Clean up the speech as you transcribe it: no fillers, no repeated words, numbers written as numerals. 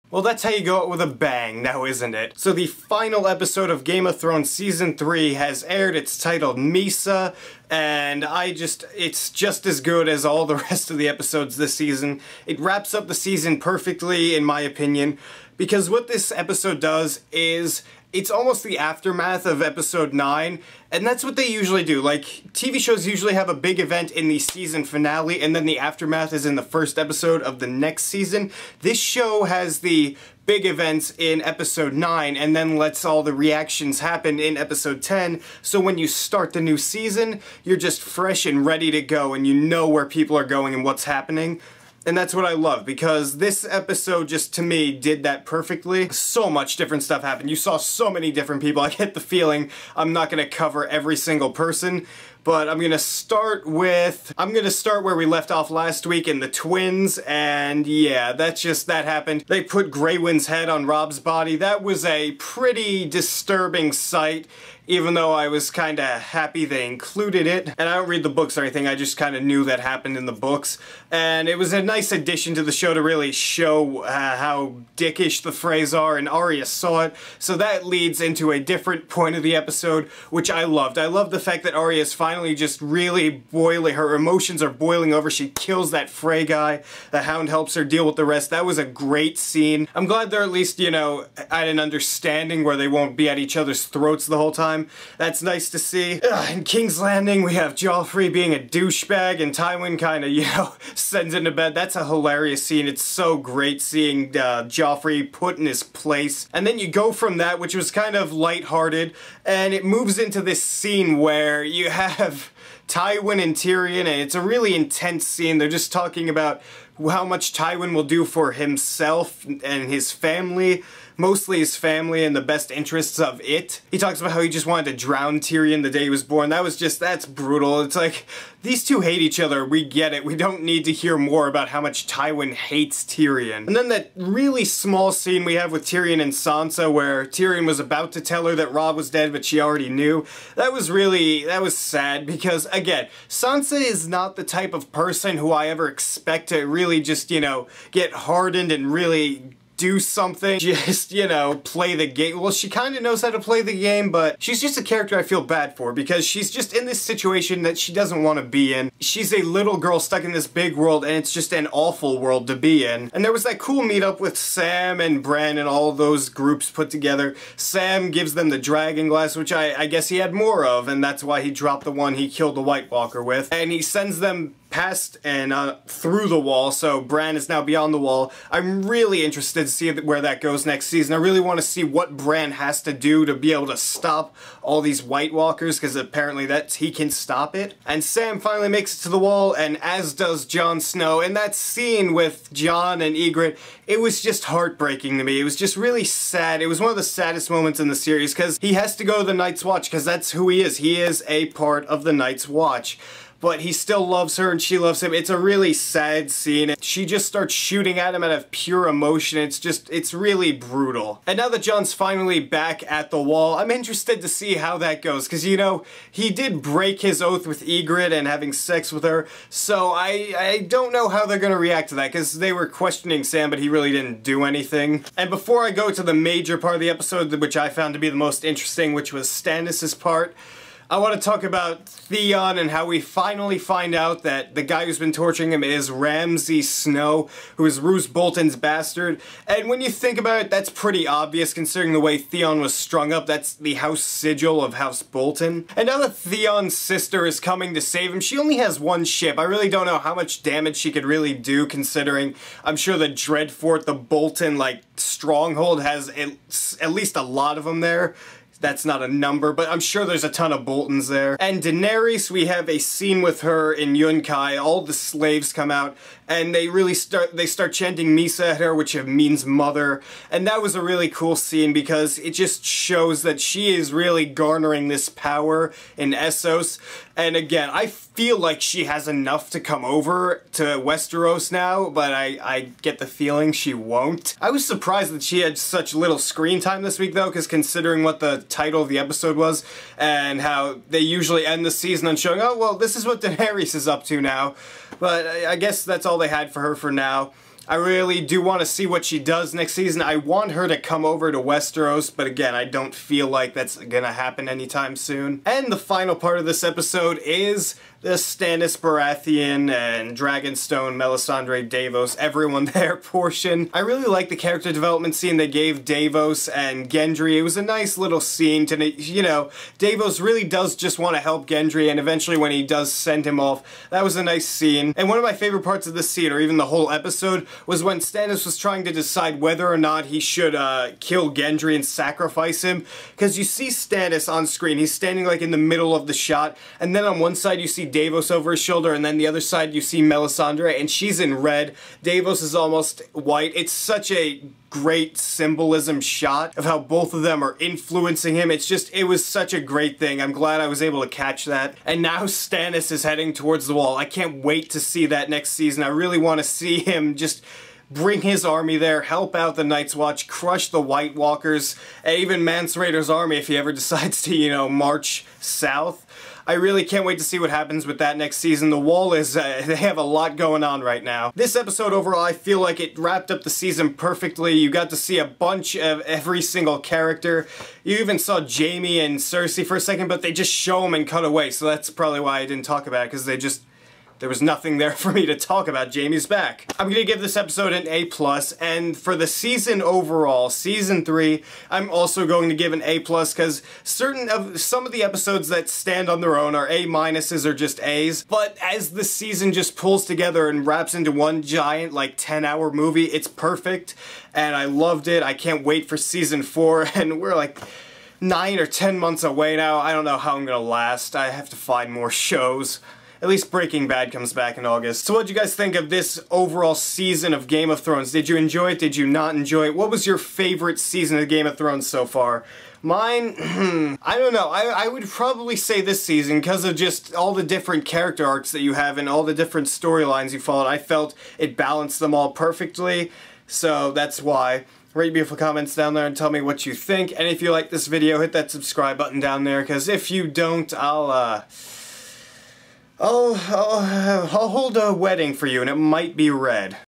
Well, that's how you go out with a bang, now isn't it? So the final episode of Game of Thrones Season 3 has aired. It's titled Mhysa, and it's just as good as all the rest of the episodes this season. It wraps up the season perfectly, in my opinion, because what this episode does is it's almost the aftermath of episode 9, and that's what they usually do. Like, TV shows usually have a big event in the season finale, and then the aftermath is in the first episode of the next season. This show has the big events in episode 9, and then lets all the reactions happen in episode 10, so when you start the new season, you're just fresh and ready to go, and you know where people are going and what's happening. And that's what I love, because this episode just, to me, did that perfectly. So much different stuff happened. You saw so many different people. I get the feeling I'm not going to cover every single person, but I'm going to start where we left off last week in the twins, and yeah, that happened. They put Greywin's head on Robb's body. That was a pretty disturbing sight, even though I was kinda happy they included it. And I don't read the books or anything, I just kinda knew that happened in the books. And it was a nice addition to the show to really show how dickish the Freys are, and Arya saw it. So that leads into a different point of the episode, which I loved. I love the fact that Arya is finally just really boiling, her emotions are boiling over. She kills that Frey guy. The Hound helps her deal with the rest. That was a great scene. I'm glad they're at least, you know, at an understanding where they won't be at each other's throats the whole time. That's nice to see. In King's Landing, we have Joffrey being a douchebag, and Tywin kinda, you know, sends him to bed. That's a hilarious scene. It's so great seeing Joffrey put in his place. And then you go from that, which was kind of lighthearted, and it moves into this scene where you have Tywin and Tyrion, and it's a really intense scene. They're just talking about how much Tywin will do for himself and his family, mostly his family and the best interests of it. He talks about how he just wanted to drown Tyrion the day he was born. That's brutal. It's like, these two hate each other, we get it. We don't need to hear more about how much Tywin hates Tyrion. And then that really small scene we have with Tyrion and Sansa, where Tyrion was about to tell her that Robb was dead, but she already knew. That was sad, because, again, Sansa is not the type of person who I ever expect to really just, you know, get hardened and really do something, just, you know, play the game. Well, she kind of knows how to play the game, but she's just a character I feel bad for, because she's just in this situation that she doesn't want to be in. She's a little girl stuck in this big world, and it's just an awful world to be in. And there was that cool meetup with Sam and Bran and all those groups put together. Sam gives them the dragon glass, which I guess he had more of, and that's why he dropped the one he killed the White Walker with. And he sends them past and through the wall, so Bran is now beyond the wall. I'm really interested to see where that goes next season. I really want to see what Bran has to do to be able to stop all these White Walkers, because apparently he can stop it. And Sam finally makes it to the wall, and as does Jon Snow. And that scene with Jon and Ygritte, it was just heartbreaking to me. It was just really sad. It was one of the saddest moments in the series, because he has to go to the Night's Watch, because that's who he is. He is a part of the Night's Watch. But he still loves her and she loves him. It's a really sad scene. She just starts shooting at him out of pure emotion. It's really brutal. And now that Jon's finally back at the wall, I'm interested to see how that goes. Because, you know, he did break his oath with Ygritte and having sex with her. So I don't know how they're going to react to that, because they were questioning Sam, but he really didn't do anything. And before I go to the major part of the episode, which I found to be the most interesting, which was Stannis' part, I want to talk about Theon and how we finally find out that the guy who's been torturing him is Ramsay Snow, who is Roose Bolton's bastard. And when you think about it, that's pretty obvious considering the way Theon was strung up. That's the house sigil of House Bolton. And now that Theon's sister is coming to save him, she only has one ship. I really don't know how much damage she could really do, considering I'm sure the Dreadfort, the Bolton, like, stronghold has at least a lot of them there. That's not a number, but I'm sure there's a ton of Boltons there. And Daenerys, we have a scene with her in Yunkai. All the slaves come out, and they start chanting Mhysa at her, which means mother. And that was a really cool scene, because it just shows that she is really garnering this power in Essos. And again, I feel like she has enough to come over to Westeros now, but I get the feeling she won't. I was surprised that she had such little screen time this week, though, because considering what the title of the episode was, and how they usually end the season on showing, oh, well, this is what Daenerys is up to now. But I guess that's all they had for her for now. I really do want to see what she does next season. I want her to come over to Westeros, but again, I don't feel like that's gonna happen anytime soon. And the final part of this episode is the Stannis Baratheon and Dragonstone, Melisandre, Davos, everyone there portion. I really like the character development scene they gave Davos and Gendry. It was a nice little scene to, you know, Davos really does just want to help Gendry, and eventually when he does send him off, that was a nice scene. And one of my favorite parts of this scene, or even the whole episode, was when Stannis was trying to decide whether or not he should kill Gendry and sacrifice him. Because you see Stannis on screen, he's standing like in the middle of the shot, and then on one side you see Davos over his shoulder, and then the other side you see Melisandre, and she's in red. Davos is almost white. It's such a great symbolism shot of how both of them are influencing him. It's just, it was such a great thing. I'm glad I was able to catch that. And now Stannis is heading towards the wall. I can't wait to see that next season. I really want to see him just bring his army there, help out the Night's Watch, crush the White Walkers, and even Mance Rayder's army if he ever decides to, you know, march south. I really can't wait to see what happens with that next season. The Wall is, they have a lot going on right now. This episode overall, I feel like it wrapped up the season perfectly. You got to see a bunch of every single character. You even saw Jaime and Cersei for a second, but they just show them and cut away, so that's probably why I didn't talk about it, because there was nothing there for me to talk about. Jaime's back. I'm gonna give this episode an A+, and for the season overall, season 3, I'm also going to give an A+, because some of the episodes that stand on their own are A- or just A's, but as the season just pulls together and wraps into one giant, like, 10-hour movie, it's perfect, and I loved it. I can't wait for season 4, and we're like 9 or 10 months away now. I don't know how I'm gonna last. I have to find more shows. At least Breaking Bad comes back in August. So what'd you guys think of this overall season of Game of Thrones? Did you enjoy it? Did you not enjoy it? What was your favorite season of Game of Thrones so far? Mine, I don't know. I would probably say this season, because of just all the different character arcs that you have and all the different storylines you followed. I felt it balanced them all perfectly, so that's why. Rate beautiful comments down there and tell me what you think. And if you like this video, hit that subscribe button down there, because if you don't, I'll hold a wedding for you, and it might be red.